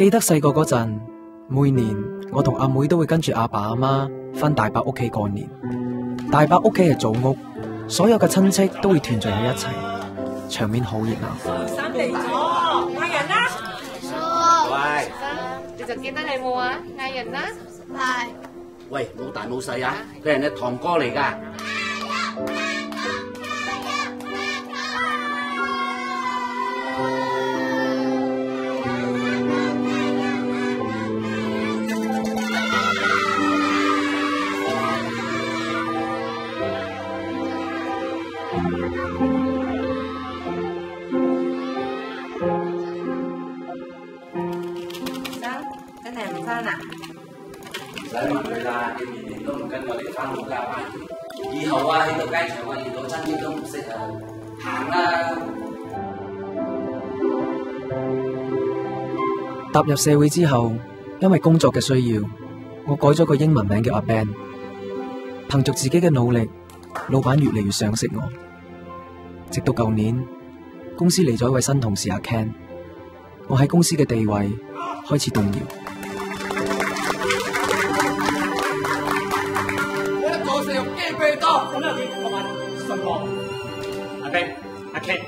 記得細個嗰陣，每年我同阿妹都會跟住阿爸阿媽返大伯屋企過年。大伯屋企係祖屋，所有嘅親戚都會團聚喺一齊，場面好熱鬧。生嚟咗，嗌人啦！喂，你就記得你冇啊？嗌人啦！係。喂，冇大冇細啊，佢係你堂哥嚟㗎。真係唔返啊？唔使問佢啦，你年年都唔跟我哋返老家玩，以後啊喺度街場啊遇到親戚都唔識啊，行啦！踏入社會之後，因為工作嘅需要，我改咗個英文名叫阿 Ben。憑住自己嘅努力，老闆越嚟越賞識我。直到舊年，公司嚟咗一位新同事阿 Ken， 我喺公司嘅地位開始動搖。我一做食肉雞俾你多，咁又點？老闆信我。阿 Ben、阿 Ken，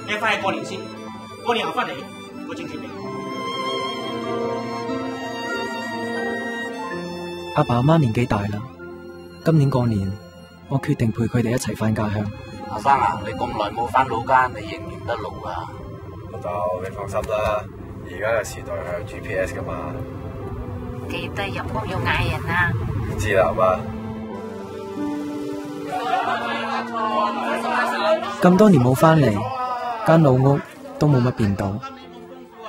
你翻去過年先，過年後翻嚟，我整住你。阿爸阿媽年紀大啦，今年過年，我決定陪佢哋一齊翻家鄉。阿生啊，你咁耐冇翻老家，你認唔認得路啊？老豆，你放心啦，而家嘅時代係有 GPS 噶嘛。記得入屋要嗌人啊！知啦，媽。咁多年冇翻嚟，間老屋都冇乜變到，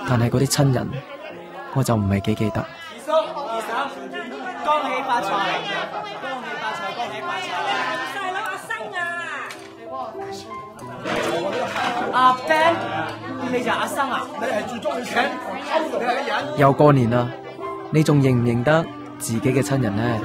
但係嗰啲親人，我就唔係幾記得。二叔、二嬸，恭喜發財！恭喜發財！恭喜發財！細佬阿生啊！阿 Ben，你就阿生啊？你係最中意請偷嘅人。又過年啦，你仲認唔認得自己嘅親人呢？